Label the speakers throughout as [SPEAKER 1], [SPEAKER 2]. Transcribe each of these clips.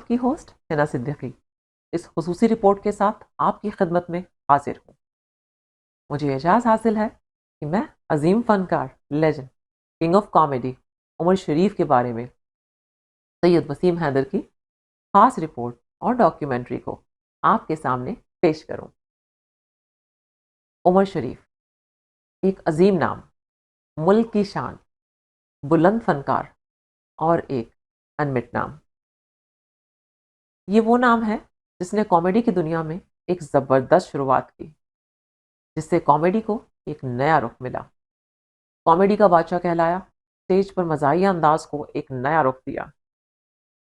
[SPEAKER 1] आपकी होस्ट हिना सिद्दीकी इस खुसूसी रिपोर्ट के साथ आपकी खिदमत में हाजिर हूँ। मुझे एजाज़ हासिल है कि मैं अजीम फ़नकार legend king of comedy Umar Sharif के बारे में सैयद वसीम हैदर की ख़ास रिपोर्ट और डॉक्यूमेंट्री को आपके सामने पेश करूँ। उमर शरीफ एक अजीम नाम, मुल्क की शान, बुलंद फ़नकार और एक अनमिट नाम। ये वो नाम है जिसने कॉमेडी की दुनिया में एक ज़बरदस्त शुरुआत की, जिससे कॉमेडी को एक नया रुख मिला। कॉमेडी का बादशाह कहलाया, स्टेज पर मज़ाहिया अंदाज को एक नया रुख दिया।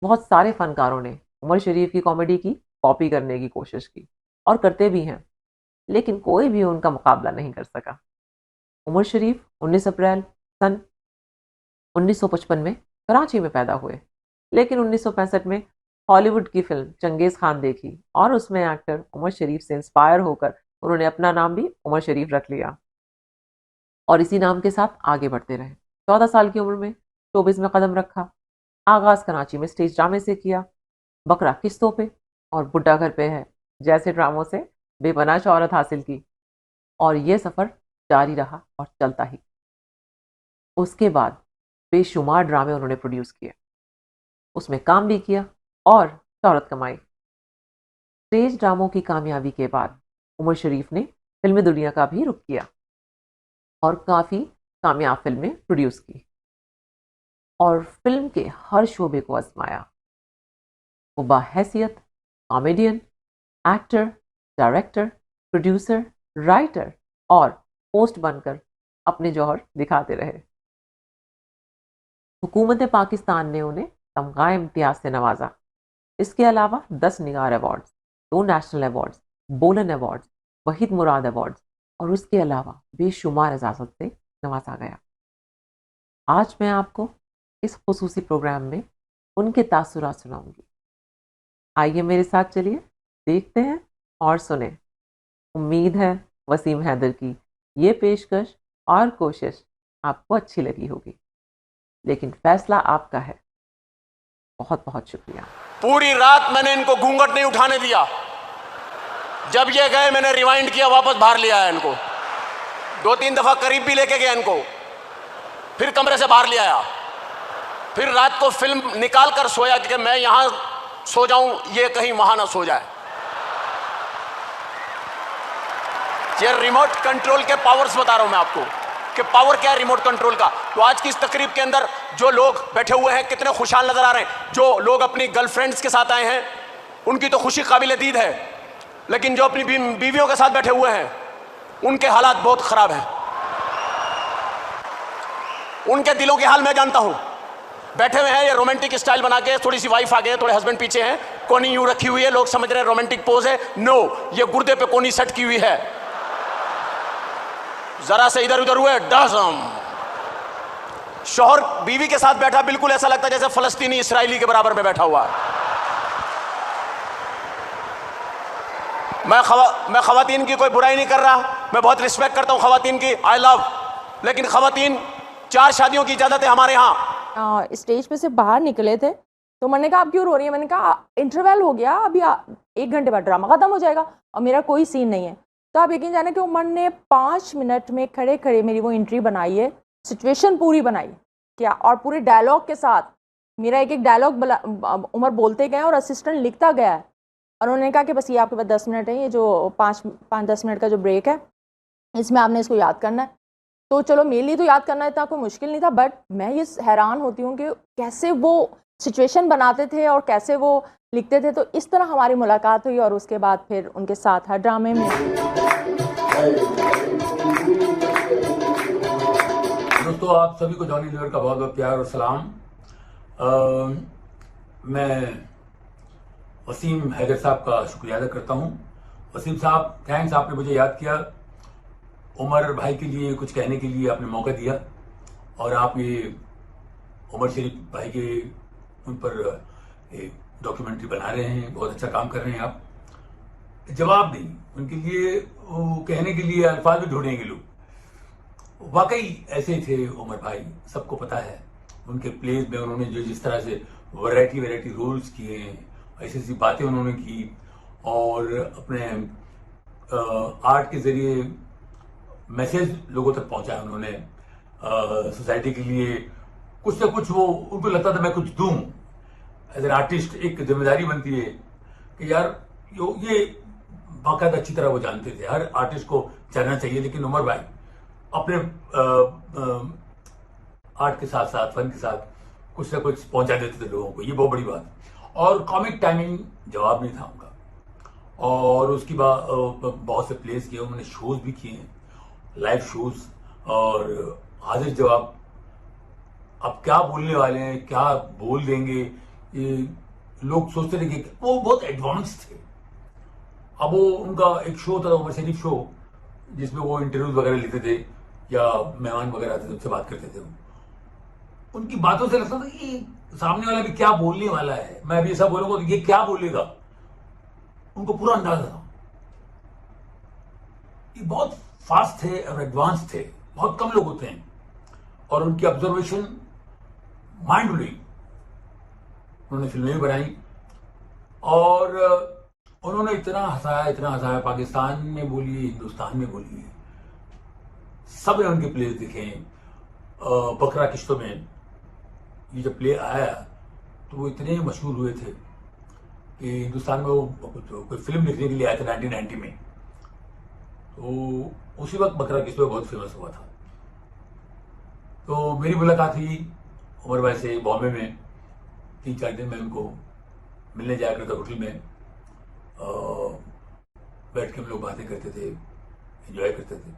[SPEAKER 1] बहुत सारे फ़नकारों ने उमर शरीफ की कॉमेडी की कॉपी करने की कोशिश की और करते भी हैं, लेकिन कोई भी उनका मुकाबला नहीं कर सका। उमर शरीफ 19 अप्रैल सन 1955 में कराची में पैदा हुए, लेकिन 1965 में हॉलीवुड की फिल्म चंगेज़ खान देखी और उसमें एक्टर उमर शरीफ से इंस्पायर होकर उन्होंने अपना नाम भी उमर शरीफ रख लिया और इसी नाम के साथ आगे बढ़ते रहे। 14 साल की उम्र में शोबिज़ में कदम रखा। आगाज़ कराची में स्टेज ड्रामे से किया। बकरा किस्तों पे और बुड्ढा घर पे है जैसे ड्रामों से बेपनाह शोहरत हासिल की और ये सफ़र जारी रहा और चलता ही। उसके बाद बेशुमार ड्रामे उन्होंने प्रोड्यूस किए, उसमें काम भी किया और शोहरत कमाई। स्टेज ड्रामों की कामयाबी के बाद उमर शरीफ ने फिल्मी दुनिया का भी रुख किया और काफ़ी कामयाब फिल्में प्रोड्यूस की और फिल्म के हर शोबे को आजमाया। वो बाहैसियत comedian, actor, director, producer, writer और होस्ट बनकर अपने जौहर दिखाते रहे। हुकूमत पाकिस्तान ने उन्हें तमगा इम्तियाज़ से नवाजा। इसके अलावा 10 निगार अवार्ड्स, 2 नेशनल अवार्ड्स, बोलन अवार्ड्स, वहीद मुराद अवार्ड्स और उसके अलावा बेशुमार एजाज़त से नवाजा गया। आज मैं आपको इस खुसूसी प्रोग्राम में उनके तासुरात सुनाऊंगी। आइए मेरे साथ चलिए, देखते हैं और सुने। उम्मीद है वसीम हैदर की ये पेशकश और कोशिश आपको अच्छी लगी होगी, लेकिन फैसला आपका है। बहुत बहुत शुक्रिया।
[SPEAKER 2] पूरी रात मैंने इनको घूंघट नहीं उठाने दिया। जब ये गए मैंने रिवाइंड किया, वापस बाहर ले आया इनको। 2-3 दफा करीब भी लेके गया इनको, फिर कमरे से बाहर ले आया, फिर रात को फिल्म निकाल कर सोया कि मैं यहां सो जाऊं, ये कहीं वहां ना सो जाए। ये रिमोट कंट्रोल के पावर्स बता रहा हूं मैं आपको कि पावर क्या है रिमोट कंट्रोल का। तो आज की इस तकरीब के अंदर जो लोग बैठे हुए हैं कितने खुशहाल नजर आ रहे हैं। जो लोग अपनी गर्लफ्रेंड्स के साथ आए हैं उनकी तो खुशी काबिल दीद है, लेकिन जो अपनी बीवियों के साथ बैठे हुए हैं उनके हालात बहुत खराब हैं। उनके दिलों के हाल मैं जानता हूं। बैठे हुए हैं ये रोमांटिक स्टाइल बना के, थोड़ी सी वाइफ आगे है, थोड़े हस्बैंड पीछे हैं, कोनी यूं रखी हुई है, लोग समझ रहे हैं रोमांटिक पोज है। नो, ये गुर्दे पे कोनी सेट की हुई है। जरा से इधर उधर हुए डजम। शौहर बीवी के साथ बैठा, बिल्कुल ऐसा लगता है जैसे फलस्तीनी इसराइली के बराबर में बैठा हुआ है। मैं खवातीन की कोई बुराई नहीं कर रहा, मैं बहुत रिस्पेक्ट करता हूं खवातीन की, आई लव। लेकिन खवातीन 4 शादियों की इजाजत है हमारे यहाँ।
[SPEAKER 3] स्टेज पे से बाहर निकले थे तो मैंने कहा आप क्यों रो रही है। मैंने कहा इंटरवल हो गया, अभी 1 घंटे बाद ड्रामा खत्म हो जाएगा और मेरा कोई सीन नहीं है। तो आप यकीन जाने कि उमर ने 5 मिनट में खड़े खड़े मेरी वो एंट्री बनाई है, सिचुएशन पूरी बनाई क्या, और पूरे डायलॉग के साथ मेरा एक डायलॉग उमर बोलते गए और असिस्टेंट लिखता गया है। और उन्होंने कहा कि बस ये आपके पास 10 मिनट है, ये जो 5-10 मिनट का जो ब्रेक है इसमें आपने इसको याद करना है। तो चलो मेरे लिए तो याद करना इतना कोई मुश्किल नहीं था, बट मैं ये हैरान होती हूँ कि कैसे वो सिचुएशन बनाते थे और कैसे वो लिखते थे। तो इस तरह हमारी मुलाकात हुई और उसके बाद फिर उनके साथ हर ड्रामे में।
[SPEAKER 4] दोस्तों, आप सभी को जॉनी लीवर का बहुत बहुत प्यार और सलाम। मैं वसीम हैदर साहब का शुक्रिया अदा करता हूं। वसीम साहब, थैंक्स, आपने मुझे याद किया। उमर भाई के लिए कुछ कहने के लिए आपने मौका दिया और आप ये उमर शरीफ भाई के उन पर एक डॉक्यूमेंट्री बना रहे हैं, बहुत अच्छा काम कर रहे हैं। आप जवाब दें उनके लिए, वो कहने के लिए अल्फाज भी ढूंढेंगे लोग। वाकई ऐसे थे उमर भाई, सबको पता है। उनके प्लेज में उन्होंने जो जिस तरह से वैरायटी रोल्स किए हैं ऐसी ऐसी बातें उन्होंने की और अपने आर्ट के जरिए मैसेज लोगों तक पहुंचाया उन्होंने। सोसाइटी के लिए कुछ ना कुछ वो उनको लगता था मैं कुछ दूं। एज एन आर्टिस्ट एक जिम्मेदारी बनती है कि यार ये बाकायदा अच्छी तरह वो जानते थे हर आर्टिस्ट को जानना चाहिए, लेकिन उमर भाई अपने आर्ट के साथ साथ फन के साथ कुछ ना कुछ पहुंचा देते थे लोगों को, ये बहुत बड़ी बात। और कॉमिक टाइमिंग जवाब नहीं था उनका। और उसकी बाद बहुत से प्लेस किए उन्होंने, शोज भी किए हैं, लाइव शोज, और हाजिर जवाब। अब क्या बोलने वाले हैं, क्या बोल देंगे, ये लोग सोचते थे कि वो बहुत एडवांस थे। अब वो उनका एक शो था उमर शरीफ शो, जिसमें वो इंटरव्यूज वगैरह लेते थे या मेहमान वगैरह आते थे उनसे बात करते थे। उनकी बातों से लगता था कि सामने वाला भी क्या बोलने वाला है, मैं अभी ऐसा बोलूंगा तो ये क्या बोलेगा, उनको पूरा अंदाजा था। ये बहुत फास्ट थे और एडवांस थे, बहुत कम लोग होते हैं। और उनकी ऑब्जर्वेशन माइंड ब्लोइंग। उन्होंने फिल्में भी बनाई और उन्होंने इतना हंसाया, पाकिस्तान में बोलिए, हिंदुस्तान में बोलिए, सब ने उनके प्लेस दिखे। बकरा किश्तों में ये जब प्ले आया तो वो इतने मशहूर हुए थे कि हिंदुस्तान में वो कोई फिल्म लिखने के लिए आए थे 1990 में, तो उसी वक्त बकरा किश्तों बहुत फेमस हुआ था। तो मेरी मुलाकात हुई उमर भाई से बॉम्बे में, 3-4 दिन में उनको मिलने जाया करता होटल में। बैठ के हम लोग बातें करते थे, एंजॉय करते थे।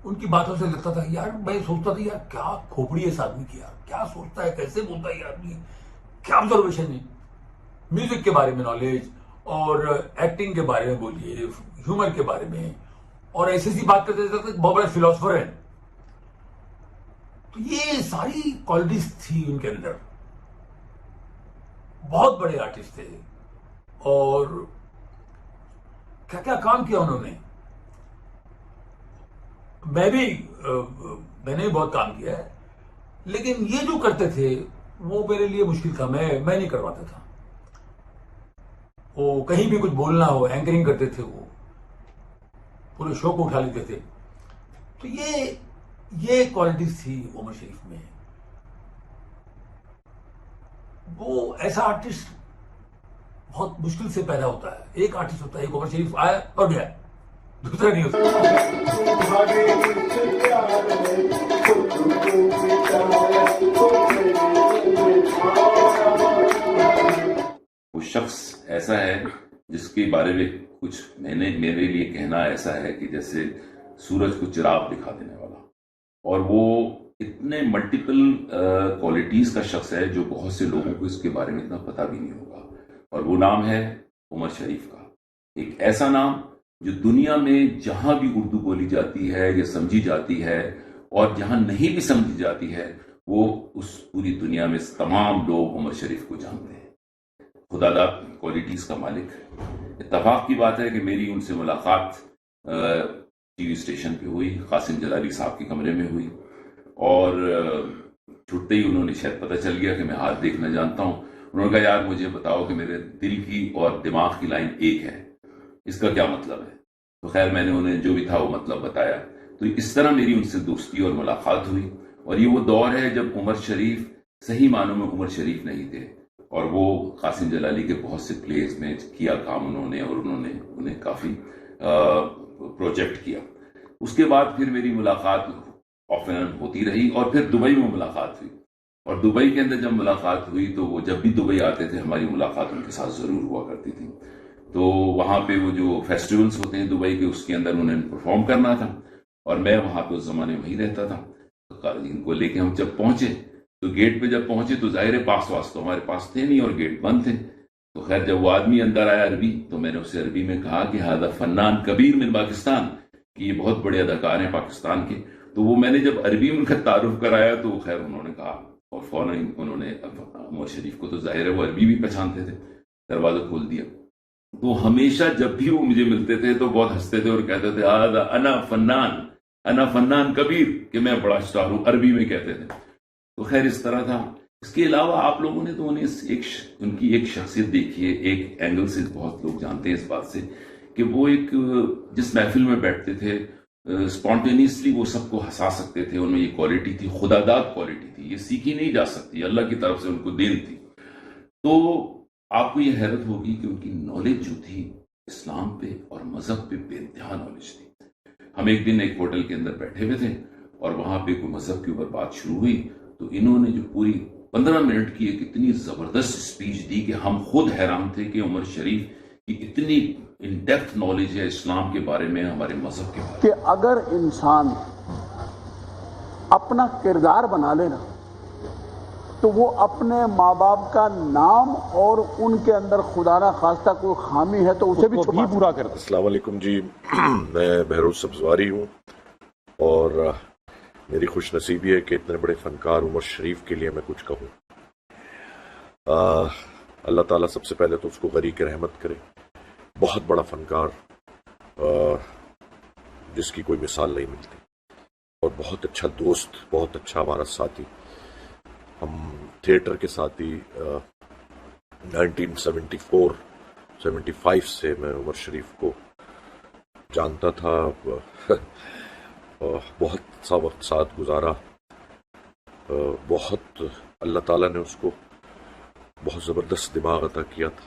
[SPEAKER 4] उनकी बातों से लगता था यार, मैं सोचता था यार क्या खोपड़ी है इस आदमी की, यार क्या सोचता है, कैसे बोलता है ये आदमी, क्या ऑब्जर्वेशन है। म्यूजिक के बारे में नॉलेज और एक्टिंग के बारे में बोलिए, ह्यूमर के बारे में, और ऐसी ऐसी बात करते थे, बहुत बड़े फिलोसफर हैं। तो ये सारी क्वालिटीज थी उनके अंदर। बहुत बड़े आर्टिस्ट थे और क्या क्या काम किया उन्होंने। मैंने भी बहुत काम किया है, लेकिन ये जो करते थे वो मेरे लिए मुश्किल था, मैं नहीं करवाता था। वो कहीं भी कुछ बोलना हो, एंकरिंग करते थे, वो पूरे शो को उठा लेते थे। तो ये क्वालिटीज थी उमर शरीफ में। वो ऐसा आर्टिस्ट बहुत मुश्किल से पैदा होता है। एक आर्टिस्ट होता है, एक उमर शरीफ आया और गया, दूसरा नहीं होता।
[SPEAKER 5] वो शख्स ऐसा है जिसके बारे में कुछ मेरे लिए कहना ऐसा है कि जैसे सूरज को चिराग दिखा देने वाला, और वो इतने मल्टीपल क्वालिटीज का शख्स है जो बहुत से लोगों को इसके बारे में इतना पता भी नहीं होगा। और वो नाम है उमर शरीफ का। एक ऐसा नाम जो दुनिया में जहां भी उर्दू बोली जाती है या समझी जाती है, और जहां नहीं भी समझी जाती है, वो उस पूरी दुनिया में तमाम लोग उमर शरीफ को जानते हैं। खुदादाद क्वालिटीज का मालिक। इत्तफाक की बात है कि मेरी उनसे मुलाकात टीवी स्टेशन पे हुई, कासिम जलाली साहब के कमरे में हुई, और छुट्टे ही उन्होंने शायद पता चल गया कि मैं हाथ देखना जानता हूं। उन्होंने कहा यार मुझे बताओ कि मेरे दिल की और दिमाग की लाइन एक है, इसका क्या मतलब है। तो खैर मैंने उन्हें जो भी था वो मतलब बताया। तो इस तरह मेरी उनसे दोस्ती और मुलाकात हुई। और ये वो दौर है जब उमर शरीफ सही मानों में उमर शरीफ नहीं थे, और वो कासिम जलाली के बहुत से प्लेस में किया काम उन्होंने, और उन्होंने उन्हें काफी प्रोजेक्ट किया। उसके बाद फिर मेरी मुलाकात ऑफ एंड ऑन होती रही, और फिर दुबई में मुलाकात हुई। और दुबई के अंदर जब मुलाकात हुई तो वो जब भी दुबई आते थे हमारी मुलाकात उनके साथ जरूर हुआ करती थी। तो वहां पे वो जो फेस्टिवल्स होते हैं दुबई के, उसके अंदर उन्हें परफॉर्म करना था, और मैं वहां पे उस जमाने में ही रहता था। तो इनको लेके हम जब पहुंचे तो गेट पे जब पहुंचे तो जाहिर है पास वास तो हमारे पास थे नहीं और गेट बंद थे। तो खैर जब वो आदमी अंदर आया अरबी, तो मैंने उससे अरबी में कहा कि हादा फन्नान कबीर मिन पाकिस्तान, कि ये बहुत बड़े अदाकार हैं पाकिस्तान के। तो वो मैंने जब अरबी में उनका तारुफ कराया तो खैर उन्होंने कहा, और फौरन उन्होंने उमर शरीफ को तो जाहिर है वो अरबी भी पहचानते थे, दरवाजा खोल दिया। तो हमेशा जब भी वो मुझे मिलते थे तो बहुत हंसते थे और कहते थे हादा अना फन्नान कबीर, कि मैं बड़ा स्टार हूं, अरबी में कहते थे। तो खैर इस तरह था। इसके अलावा आप लोगों ने तो उन्हें उनकी एक शख्सियत देखी है, एक एंगल से बहुत लोग जानते हैं इस बात से कि वो एक जिस महफिल में बैठते थे स्पॉन्टेनियसली वो सबको हंसा सकते थे। उनमें ये क्वालिटी थी, खुदादाद क्वालिटी थी, ये सीखी नहीं जा सकती, अल्लाह की तरफ से उनको देन थी। तो आपको ये हैरत होगी कि उनकी नॉलेज जो थी इस्लाम पे और मजहब पे बेइंतहा नॉलेज थी। हम एक दिन एक होटल के अंदर बैठे हुए थे और वहां पे कोई मजहब के ऊपर बात शुरू हुई, तो इन्होंने जो पूरी 15 मिनट की एक इतनी जबरदस्त स्पीच दी कि हम खुद हैरान थे कि उमर शरीफ की इतनी इन डेप्थ नॉलेज है इस्लाम के बारे में, हमारे मजहब के बारे में।
[SPEAKER 6] कि अगर इंसान अपना किरदार बना लेना तो वो अपने माँ बाप का नाम और उनके अंदर खुदा ना खास्ता कोई खामी है तो उसे भी पूरा कर।
[SPEAKER 7] अस्सलाम वालेकुम जी, मैं बहरोज सब्जवारी हूँ और मेरी खुशनसीबी है कि इतने बड़े फनकार उमर शरीफ के लिए मैं कुछ कहूँ। अल्लाह ताला सबसे पहले तो उसको गरीक रहमत करे। बहुत बड़ा फनकार जिसकी कोई मिसाल नहीं मिलती और बहुत अच्छा दोस्त, बहुत अच्छा हमारा साथी। हम थिएटर के साथी 1974-75 से मैं उमर शरीफ को जानता था। बहुत सा वक्त साथ गुजारा। बहुत अल्लाह ताला ने उसको बहुत ज़बरदस्त दिमाग अता किया था,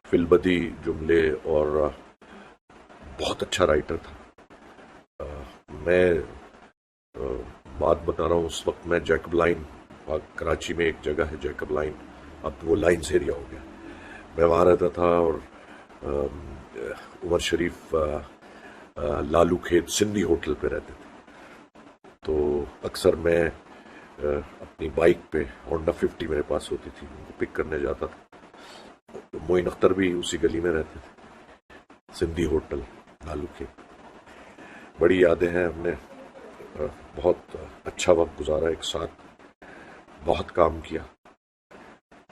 [SPEAKER 7] फिलबदी जुमले, और बहुत अच्छा राइटर था। मैं बात बता रहा हूँ, उस वक्त मैं जैकब लाइन, कराची में एक जगह है जैकब लाइन, अब वो लाइन्स एरिया हो गया, मैं वहाँ रहता था और उमर शरीफ लालू खेत सिंधी होटल पे रहते थे। तो अक्सर मैं अपनी बाइक पे होंडा 50 मेरे पास होती थी, उनको पिक करने जाता था। मोइन अख्तर भी उसी गली में रहते थे, सिंधी होटल लालू खेत। बड़ी यादें हैं, हमने बहुत अच्छा वक्त गुजारा एक साथ, बहुत काम किया,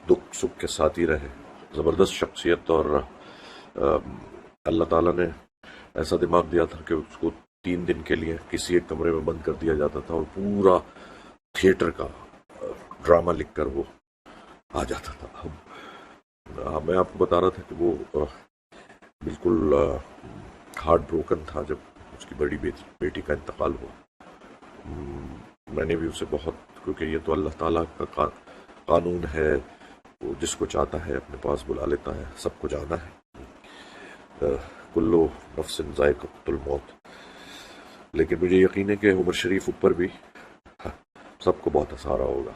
[SPEAKER 7] दुख सुख के साथ ही रहे। ज़बरदस्त शख्सियत और अल्लाह ताला ने ऐसा दिमाग दिया था कि उसको 3 दिन के लिए किसी एक कमरे में बंद कर दिया जाता था और पूरा थिएटर का ड्रामा लिखकर वो आ जाता था। मैं आपको बता रहा था कि वो बिल्कुल हार्ट ब्रोकन था जब उसकी बड़ी बेटी का इंतकाल हुआ। मैंने भी उसे बहुत, क्योंकि ये तो अल्लाह ताला का कानून है, वो जिसको चाहता है अपने पास बुला लेता है, सबको जाना है। कुल्लु नफ्सिन ज़ाइक़तुल मौत। लेकिन मुझे यकीन है कि उमर शरीफ ऊपर भी सबको बहुत असर होगा।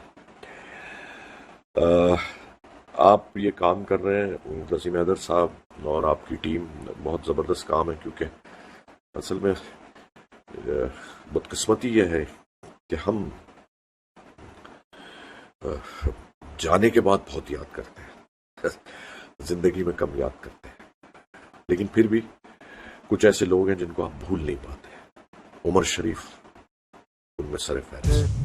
[SPEAKER 7] आप ये काम कर रहे हैं वसीम हैदर साहब और आपकी टीम, बहुत ज़बरदस्त काम है, क्योंकि असल में बदकिस्मती यह है कि हम जाने के बाद बहुत याद करते हैं, जिंदगी में कम याद करते हैं, लेकिन फिर भी कुछ ऐसे लोग हैं जिनको आप भूल नहीं पाते। उमर शरीफ उनमें सर फहरिस्त।